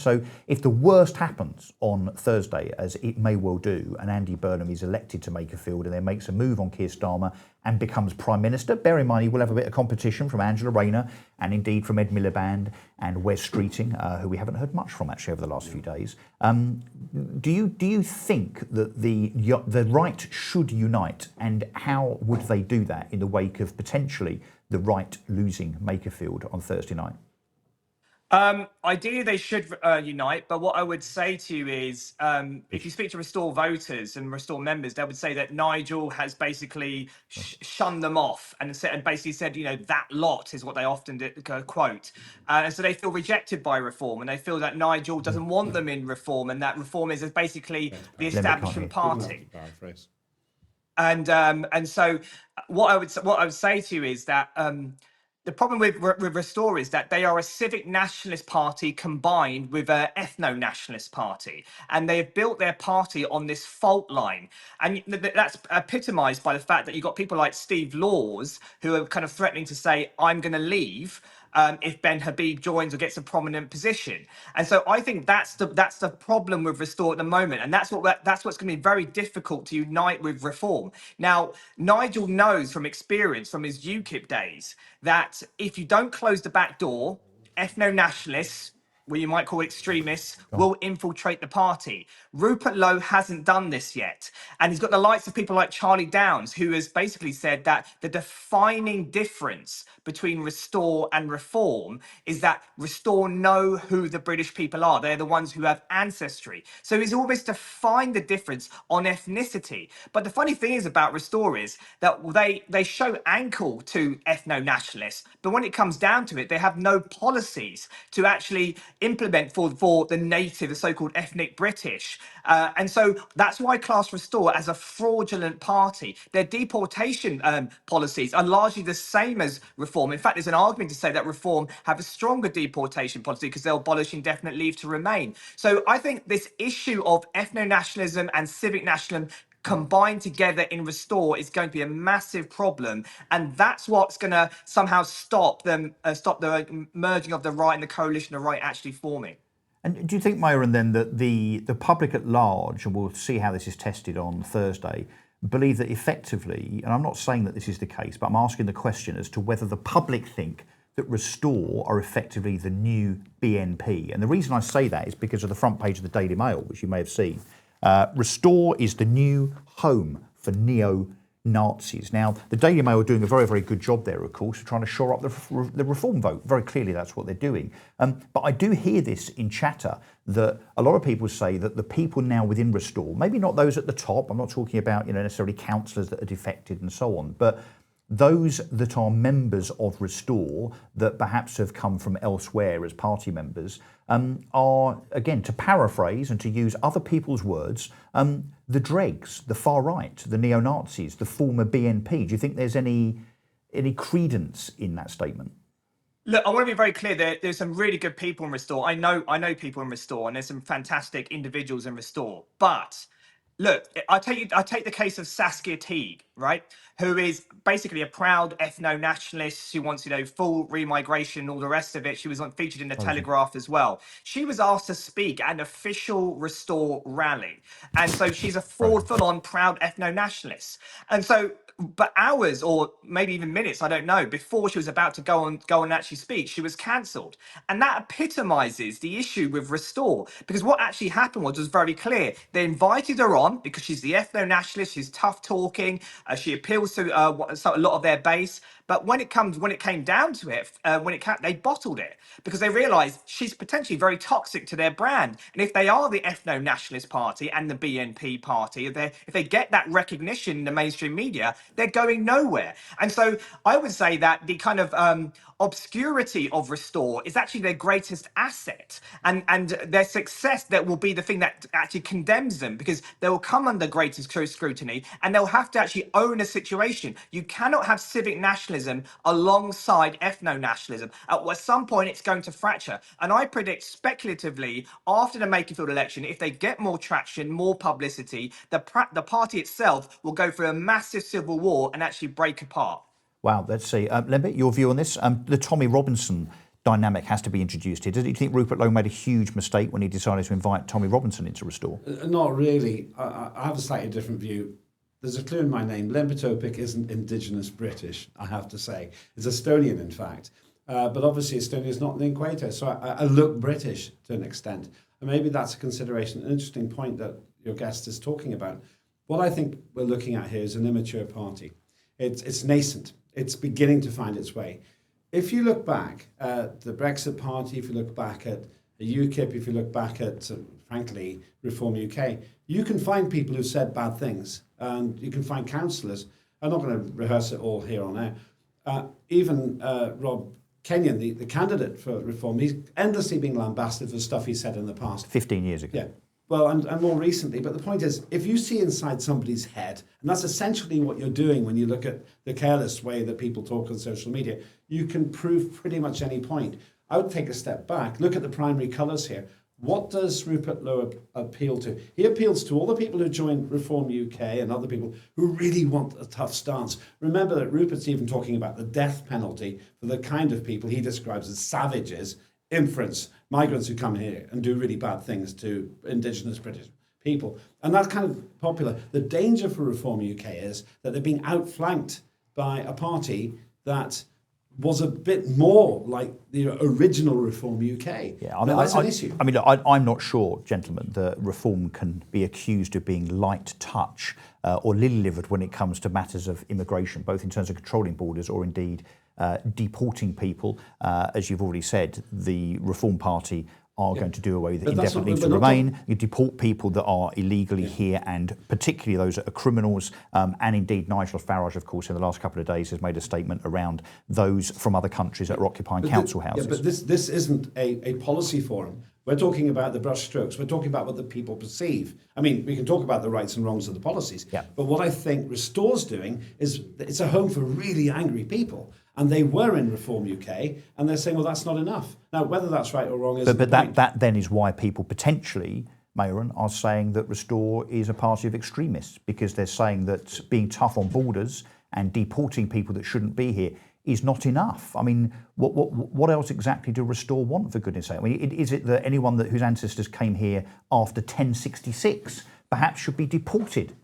So if the worst happens on Thursday, as it may well do, and Andy Burnham is elected to Makerfield and then makes a move on Keir Starmer and becomes Prime Minister, bear in mind he will have a bit of competition from Angela Rayner and indeed from Ed Miliband and Wes Streeting, who we haven't heard much from actually over the last few days. Do you think that the right should unite, and how would they do that in the wake of potentially the right losing Makerfield on Thursday night? Ideally, they should unite, but what I would say to you is, if you speak to Restore voters and Restore members, they would say that Nigel has basically shunned them off and basically said, that lot is what they often quote. And so they feel rejected by Reform, and they feel that Nigel doesn't want them in Reform, and that Reform is basically the establishment party. And so what I would say to you is that the problem with Restore is that they are a civic nationalist party combined with an ethno-nationalist party, and they have built their party on this fault line. And that's epitomised by the fact that you've got people like Steve Laws who are kind of threatening to say, I'm going to leave if Ben Habib joins or gets a prominent position. And so I think that's the problem with Restore at the moment, and that's what's going to be very difficult to unite with Reform. Now, Nigel knows from experience from his UKIP days that if you don't close the back door, ethno-nationalists, well, you might call it extremists, will infiltrate the party. Rupert Lowe hasn't done this yet. And he's got the likes of people like Charlie Downs, who has basically said that the defining difference between Restore and Reform is that Restore know who the British people are. They're the ones who have ancestry. So he's always defined the difference on ethnicity. But the funny thing is about Restore is that they show ankle to ethno-nationalists, but when it comes down to it, they have no policies to actually implement for the native, the so-called ethnic British. And so that's why I class Restore as a fraudulent party. Their deportation policies are largely the same as Reform. In fact, there's an argument to say that Reform have a stronger deportation policy because they'll abolish indefinite leave to remain. So I think this issue of ethno-nationalism and civic nationalism combined together in Restore is going to be a massive problem, and that's what's going to somehow stop the merging of the right and the coalition of the right actually forming. And do you think, Mayuran, then that the public at large, and we'll see how this is tested on Thursday, believe that effectively, and I'm not saying that this is the case, but I'm asking the question as to whether the public think that Restore are effectively the new BNP. And the reason I say that is because of the front page of the Daily Mail, which you may have seen. Restore is the new home for neo-Nazis. Now, the Daily Mail are doing a very, very good job there, of course, of trying to shore up the Reform vote. Very clearly, that's what they're doing. But I do hear this in chatter that a lot of people say that the people now within Restore, maybe not those at the top, I'm not talking about necessarily councillors that are defected and so on, but those that are members of Restore that perhaps have come from elsewhere as party members are, again, to paraphrase and to use other people's words, the dregs, the far right, the neo-Nazis, the former BNP. Do you think there's any credence in that statement? Look, I want to be very clear. There's some really good people in Restore. I know people in Restore, and there's some fantastic individuals in Restore. But look, I take the case of Saskia Teague, right? Who is basically a proud ethno-nationalist who wants, full remigration, all the rest of it. She was featured in the Telegraph as well. She was asked to speak at an official Restore rally. And so she's a full-on proud ethno-nationalist. And so, but hours or maybe even minutes, I don't know, before she was about to go and actually speak, she was cancelled. And that epitomizes the issue with Restore, because what actually happened was very clear. They invited her on because she's the ethno-nationalist, she's tough talking, she appeals to a lot of their base. But when it came down to it, they bottled it because they realised she's potentially very toxic to their brand. And if they are the ethno-nationalist party and the BNP party, if they get that recognition in the mainstream media, they're going nowhere. And so I would say that the kind of obscurity of Restore is actually their greatest asset, and their success that will be the thing that actually condemns them, because they will come under greater scrutiny and they'll have to actually own a situation. You cannot have civic nationalism alongside ethno-nationalism. At some point it's going to fracture, and I predict speculatively after the Makerfield election, if they get more traction, more publicity, the party itself will go through a massive civil war and actually break apart. Wow, let's see. Lembit, your view on this? The Tommy Robinson dynamic has to be introduced here. Do you think Rupert Lowe made a huge mistake when he decided to invite Tommy Robinson into Restore? Not really. I have a slightly different view. There's a clue in my name. Lempitopic isn't indigenous British, I have to say. It's Estonian, in fact. But obviously Estonia is not in the equator, so I look British to an extent. And maybe that's a consideration, an interesting point that your guest is talking about. What I think we're looking at here is an immature party. It's nascent. It's beginning to find its way. If you look back at the Brexit Party, if you look back at the UKIP, if you look back at, frankly, Reform UK, you can find people who said bad things, and you can find councillors. I'm not going to rehearse it all here on air. Even Rob Kenyon, the candidate for Reform, he's endlessly being lambasted for stuff he said in the past. 15 years ago. Yeah. Well, and more recently. But the point is, if you see inside somebody's head, and that's essentially what you're doing when you look at the careless way that people talk on social media, you can prove pretty much any point. I would take a step back, look at the primary colours here. What does Rupert Lowe appeal to? He appeals to all the people who joined Reform UK and other people who really want a tough stance. Remember that Rupert's even talking about the death penalty for the kind of people he describes as savages, infants, migrants who come here and do really bad things to indigenous British people. And that's kind of popular. The danger for Reform UK is that they're being outflanked by a party that was a bit more like the original Reform UK. Yeah, I mean, that's an issue. I mean, look, I'm not sure, gentlemen, that Reform can be accused of being light touch or lily-livered when it comes to matters of immigration, both in terms of controlling borders or indeed deporting people. As you've already said, the Reform Party are going to do away with indefinite leave to remain. You deport people that are illegally here, and particularly those that are criminals. And indeed, Nigel Farage, of course, in the last couple of days has made a statement around those from other countries that are occupying council houses. Yeah, but this isn't a policy forum. We're talking about the brushstrokes. We're talking about what the people perceive. I mean, we can talk about the rights and wrongs of the policies. Yeah. But what I think Restore's doing is it's a home for really angry people. And they were in Reform UK, and they're saying, well, that's not enough. Now, whether that's right or wrong is But that then is why people potentially, Mayuran, are saying that Restore is a party of extremists, because they're saying that being tough on borders and deporting people that shouldn't be here is not enough. I mean, what else exactly do Restore want, for goodness sake? I mean, is it that anyone whose ancestors came here after 1066 perhaps should be deported?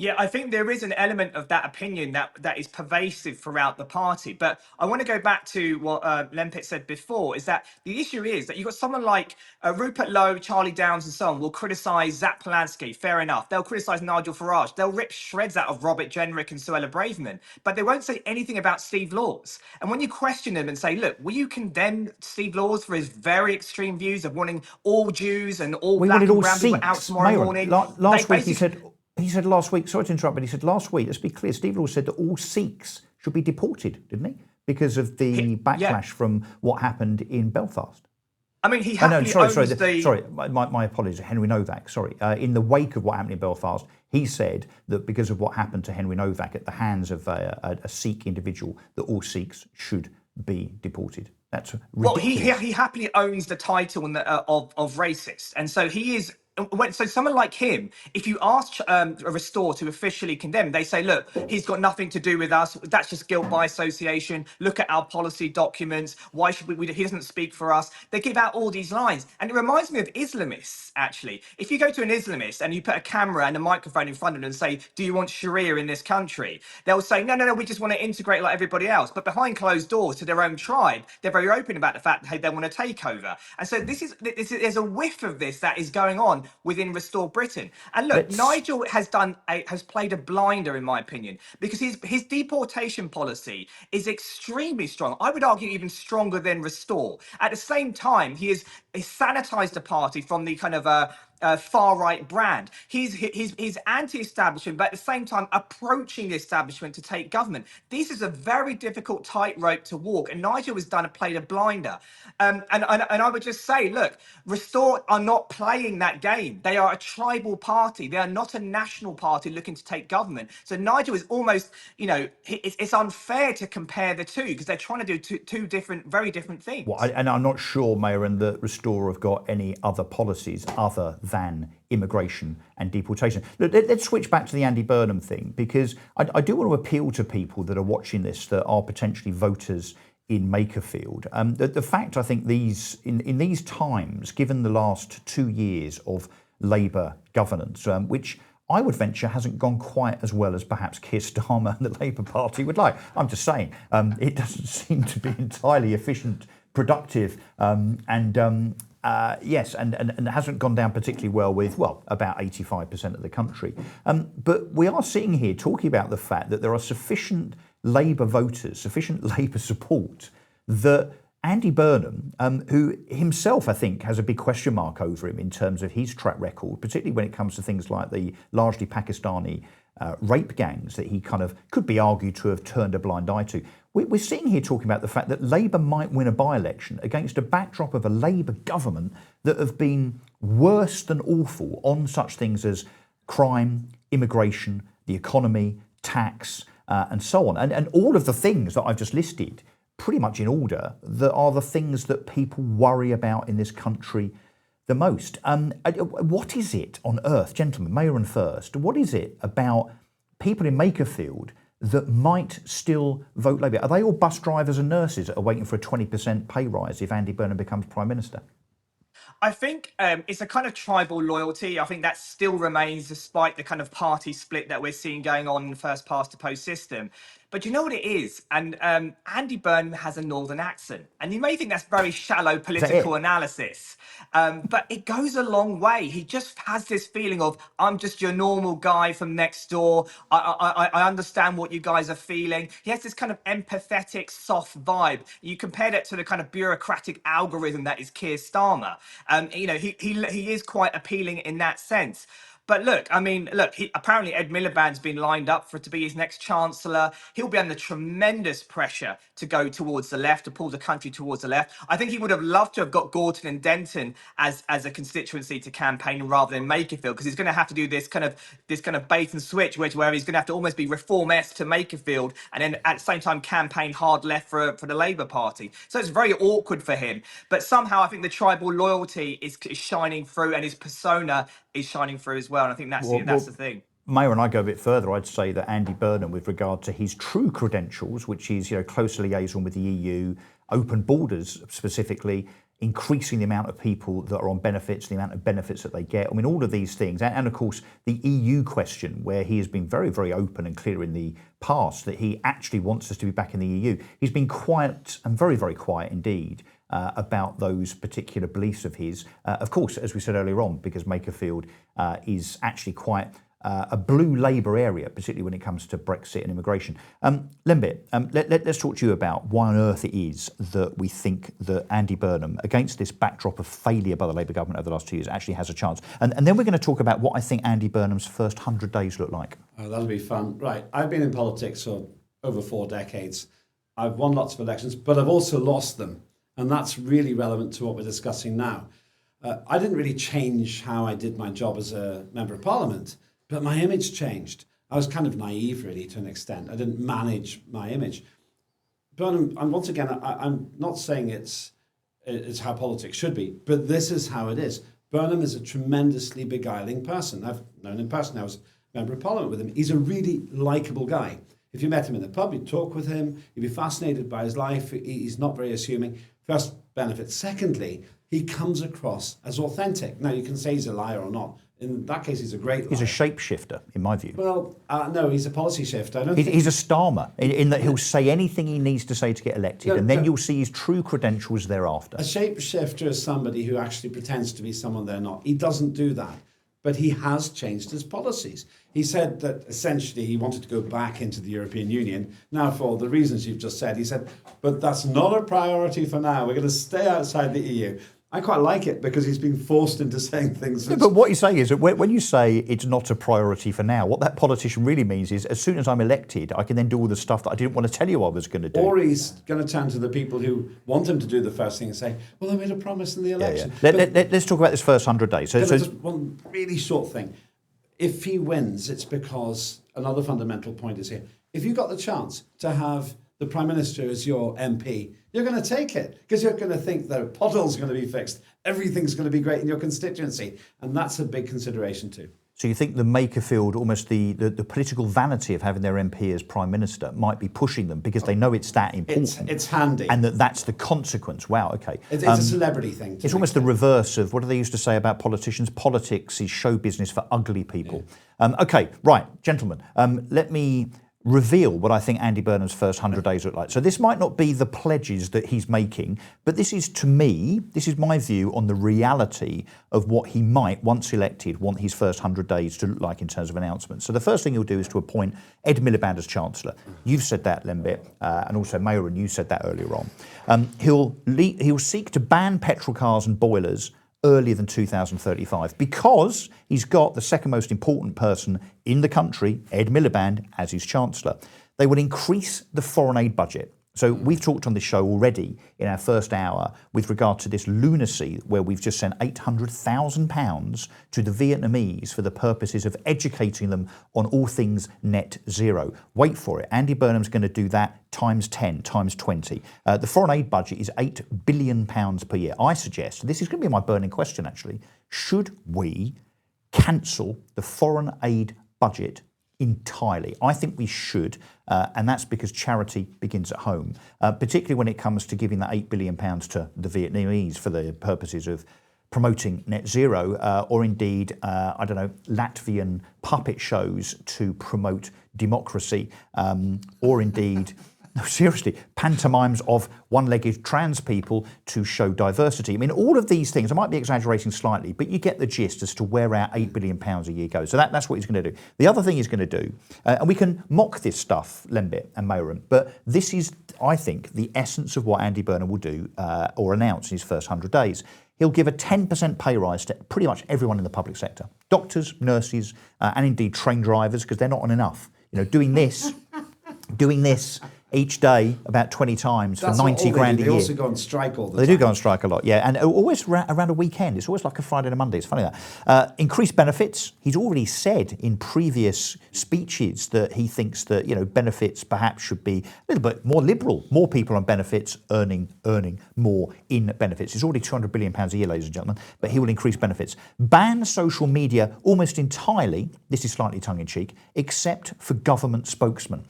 Yeah, I think there is an element of that opinion that is pervasive throughout the party. But I want to go back to what Lempit said before, is that the issue is that you've got someone like Rupert Lowe, Charlie Downs and so on will criticise Zach Polanski, fair enough. They'll criticise Nigel Farage. They'll rip shreds out of Robert Jenrick and Suella Braverman. But they won't say anything about Steve Laws. And when you question them and say, look, will you condemn Steve Laws for his very extreme views of wanting all Jews and all black and brown people out tomorrow morning? Last week he said last week, sorry to interrupt, but he said last week, let's be clear, Steve Laws said that all Sikhs should be deported, didn't he? Because of the backlash from what happened in Belfast. I mean, he happily Sorry, my apologies, Henry Novak, sorry. In the wake of what happened in Belfast, he said that because of what happened to Henry Novak at the hands of a Sikh individual, that all Sikhs should be deported. That's ridiculous. Well, he happily owns the title of racist. And so he is... So someone like him, if you ask Restore to officially condemn, they say, look, he's got nothing to do with us. That's just guilt by association. Look at our policy documents. Why should we he doesn't speak for us. They give out all these lines. And it reminds me of Islamists, actually. If you go to an Islamist and you put a camera and a microphone in front of them and say, do you want Sharia in this country? They'll say, no, we just want to integrate like everybody else. But behind closed doors to their own tribe, they're very open about the fact that they want to take over. And so there's a whiff of this that is going on within Restore Britain. And look, Nigel has played a blinder, in my opinion, because his deportation policy is extremely strong. I would argue even stronger than Restore. At the same time, he has sanitized the party from the kind of far-right brand. He's anti-establishment, but at the same time approaching the establishment to take government. This is a very difficult tightrope to walk, and Nigel has played a blinder. And I would just say, look, Restore are not playing that game. They are a tribal party. They are not a national party looking to take government. So Nigel is almost, it's unfair to compare the two, because they're trying to do two very different things. Well, and I'm not sure, Mayuran, that Restore have got any other policies other than immigration and deportation. Look, let's switch back to the Andy Burnham thing, because I do want to appeal to people that are watching this that are potentially voters in Makerfield. The fact, I think, in these times, given the last 2 years of Labour governance, which I would venture hasn't gone quite as well as perhaps Keir Starmer and the Labour Party would like. I'm just saying, it doesn't seem to be entirely efficient, productive, and hasn't gone down particularly well with, about 85% of the country. But we are sitting here talking about the fact that there are sufficient Labour voters, sufficient Labour support that Andy Burnham, who himself, I think, has a big question mark over him in terms of his track record, particularly when it comes to things like the largely Pakistani rape gangs that he kind of could be argued to have turned a blind eye to. We're sitting here talking about the fact that Labour might win a by-election against a backdrop of a Labour government that have been worse than awful on such things as crime, immigration, the economy, tax, and so on. And all of the things that I've just listed, pretty much in order, that are the things that people worry about in this country the most. What is it on earth, gentlemen, Mayuran first, what is it about people in Makerfield that might still vote Labour? Are they all bus drivers and nurses that are waiting for a 20% pay rise if Andy Burnham becomes Prime Minister? I think it's a kind of tribal loyalty. I think that still remains despite the kind of party split that we're seeing going on in the first past the post system. But you know what it is? And Andy Burnham has a northern accent. And you may think that's very shallow political analysis. But it goes a long way. He just has this feeling of, I'm just your normal guy from next door. I understand what you guys are feeling. He has this kind of empathetic, soft vibe. You compare that to the kind of bureaucratic algorithm that is Keir Starmer. He is quite appealing in that sense. But look, apparently Ed Miliband's been lined up to be his next chancellor. He'll be under tremendous pressure to go towards the left, to pull the country towards the left. I think he would have loved to have got Gorton and Denton as a constituency to campaign rather than Makerfield, because he's going to have to do this kind of bait and switch, where he's going to have to almost be Reform-esque to Makerfield and then at the same time campaign hard left for the Labour Party. So it's very awkward for him. But somehow I think the tribal loyalty is shining through, and his persona is shining through as well. And I think that's the thing. Mayuran, I go a bit further. I'd say that Andy Burnham, with regard to his true credentials, which is close liaison with the EU, open borders specifically, increasing the amount of people that are on benefits, the amount of benefits that they get. I mean, all of these things. And of course, the EU question, where he has been very, very open and clear in the past that he actually wants us to be back in the EU. He's been quiet and very, very quiet indeed about those particular beliefs of his. Of course, as we said earlier on, because Makerfield is actually quite a blue Labour area, particularly when it comes to Brexit and immigration. Lembit, let's talk to you about why on earth it is that we think that Andy Burnham, against this backdrop of failure by the Labour government over the last 2 years, actually has a chance. And then we're going to talk about what I think Andy Burnham's first 100 days look like. Oh, that'll be fun. Right, I've been in politics for over 4 decades. I've won lots of elections, but I've also lost them. And that's really relevant to what we're discussing now. I didn't really change how I did my job as a Member of Parliament, but my image changed. I was kind of naive, really, to an extent. I didn't manage my image. Burnham, and once again, I'm not saying it's how politics should be, but this is how it is. Burnham is a tremendously beguiling person. I've known him personally. I was Member of Parliament with him. He's a really likeable guy. If you met him in the pub, you'd talk with him. You'd be fascinated by his life. He's not very assuming. First benefit. Secondly, he comes across as authentic. Now, you can say he's a liar or not. In that case, he's a great liar. He's a shapeshifter, in my view. Well, no, he's a policy shifter. He's a Starmer, in that he'll say anything he needs to say to get elected, and then you'll see his true credentials thereafter. A shapeshifter is somebody who actually pretends to be someone they're not. He doesn't do that. But he has changed his policies. He said that essentially he wanted to go back into the European Union. Now, for all the reasons you've just said, he said, but that's not a priority for now. We're going to stay outside the EU. I quite like it because he's been forced into saying things. Yeah, but what you're saying is that when you say it's not a priority for now, what that politician really means is as soon as I'm elected, I can then do all the stuff that I didn't want to tell you I was going to do. Or he's going to turn to the people who want him to do the first thing and say, well, I made a promise in the election. Yeah. Let's talk about this first 100 days. So just one really short thing. If he wins, it's because another fundamental point is here. If you got the chance to have the Prime Minister as your MP, you're going to take it because you're going to think the potholes are going to be fixed. Everything's going to be great in your constituency. And that's a big consideration too. So you think the Makerfield, almost the political vanity of having their MP as Prime Minister might be pushing them because they know it's that important. It's handy. And that's the consequence. Wow, okay. It's a celebrity thing. It's almost the reverse of, what do they used to say about politicians? Politics is show business for ugly people. Yeah. Okay, right, gentlemen, let me reveal what I think Andy Burnham's first 100 days look like. So this might not be the pledges that he's making, but this is, to me, this is my view on the reality of what he might, once elected, want his first 100 days to look like in terms of announcements. So the first thing he'll do is to appoint Ed Miliband as Chancellor. You've said that, Lembit, and also Mayuran, you said that earlier on. He'll seek to ban petrol cars and boilers earlier than 2035 because he's got the second most important person in the country, Ed Miliband, as his Chancellor. They will increase the foreign aid budget. So we've talked on this show already in our first hour with regard to this lunacy where we've just sent £800,000 to the Vietnamese for the purposes of educating them on all things net zero. Wait for it. Andy Burnham's going to do that times 10, times 20. The foreign aid budget is £8 billion per year. I suggest, this is going to be my burning question actually, should we cancel the foreign aid budget entirely? I think we should, and that's because charity begins at home, particularly when it comes to giving that £8 billion to the Vietnamese for the purposes of promoting net zero, or indeed, I don't know, Latvian puppet shows to promote democracy, or indeed, no, seriously, pantomimes of one-legged trans people to show diversity. I mean, all of these things, I might be exaggerating slightly, but you get the gist as to where our £8 billion a year goes. So that's what he's going to do. The other thing he's going to do, and we can mock this stuff, Lembit and Mayuran, but this is, I think, the essence of what Andy Burnham will do or announce in his first 100 days. He'll give a 10% pay rise to pretty much everyone in the public sector. Doctors, nurses, and indeed train drivers, because they're not on enough. You know, doing this each day about 20 times for 90 grand a year. They also go on strike all the time. They do go on strike a lot, yeah, and always around a weekend. It's always like a Friday and a Monday. It's funny that. Increased benefits. He's already said in previous speeches that he thinks that, you know, benefits perhaps should be a little bit more liberal. More people on benefits earning more in benefits. It's already £200 billion a year, ladies and gentlemen, but he will increase benefits. Ban social media almost entirely, this is slightly tongue-in-cheek, except for government spokesmen.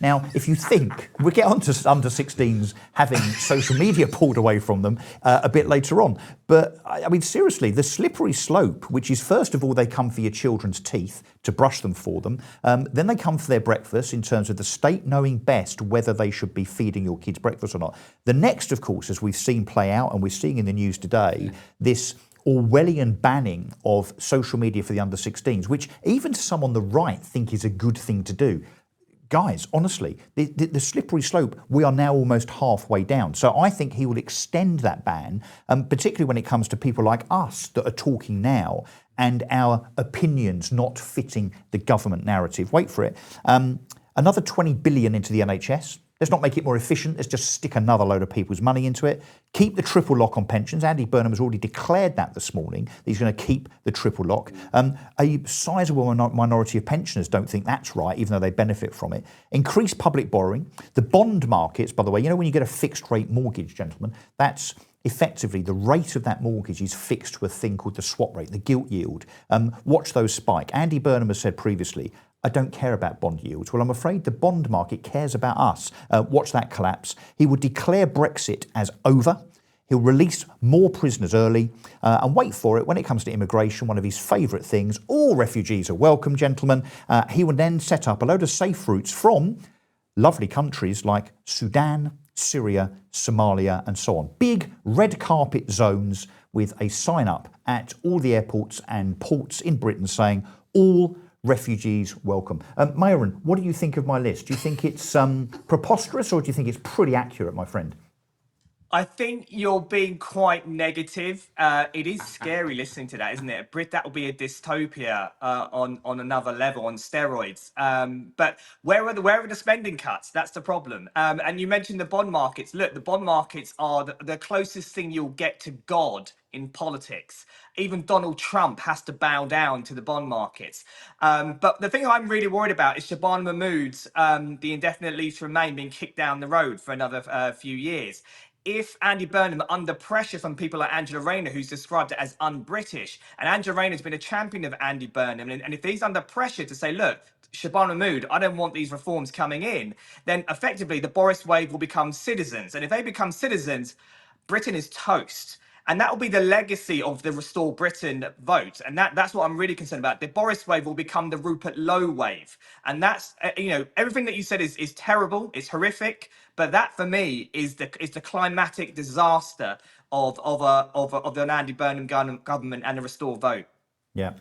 Now, if you think, we'll get on to under 16s having social media pulled away from them a bit later on. But I mean, seriously, the slippery slope, which is first of all, they come for your children's teeth to brush them for them. Then they come for their breakfast in terms of the state knowing best whether they should be feeding your kids breakfast or not. The next, of course, as we've seen play out and we're seeing in the news today, this Orwellian banning of social media for the under 16s, which even some on the right think is a good thing to do. Guys, honestly, the slippery slope, we are now almost halfway down. So I think he will extend that ban, particularly when it comes to people like us that are talking now and our opinions not fitting the government narrative. Wait for it. Another 20 billion into the NHS. Let's not make it more efficient. Let's just stick another load of people's money into it. Keep the triple lock on pensions. Andy Burnham has already declared that this morning. That he's going to keep the triple lock. A sizable minority of pensioners don't think that's right, even though they benefit from it. Increase public borrowing. The bond markets, by the way, you know when you get a fixed rate mortgage, gentlemen, that's effectively the rate of that mortgage is fixed to a thing called the swap rate, the gilt yield. Watch those spike. Andy Burnham has said previously, I don't care about bond yields. Well, I'm afraid the bond market cares about us. Watch that collapse. He will declare Brexit as over. He'll release more prisoners early. And wait for it, when it comes to immigration, one of his favourite things, all refugees are welcome, gentlemen. He will then set up a load of safe routes from lovely countries like Sudan, Syria, Somalia, and so on. Big red carpet zones with a sign up at all the airports and ports in Britain saying, all refugees welcome. Mayuran, what do you think of my list? Do you think it's preposterous or do you think it's pretty accurate, my friend? I think you're being quite negative. It is scary listening to that, isn't it? That will be a dystopia on another level, on steroids. But where are the spending cuts? That's the problem. And you mentioned the bond markets. Look, the bond markets are the closest thing you'll get to God in politics. Even Donald Trump has to bow down to the bond markets. But the thing I'm really worried about is Shabana Mahmood's the indefinite leave to remain being kicked down the road for another few years. if Andy Burnham, under pressure from people like Angela Rayner, who's described it as un-British, and Angela Rayner's been a champion of Andy Burnham, and if he's under pressure to say, look, Shabana Mahmood, I don't want these reforms coming in, then effectively the Boris wave will become citizens. And if they become citizens, Britain is toast. And that will be the legacy of the Restore Britain vote. And that's what I'm really concerned about. The Boris wave will become the Rupert Lowe wave. And that's, everything that you said is terrible, it's horrific. But that for me is the climatic disaster of an Andy Burnham government and the Restore vote. Yeah.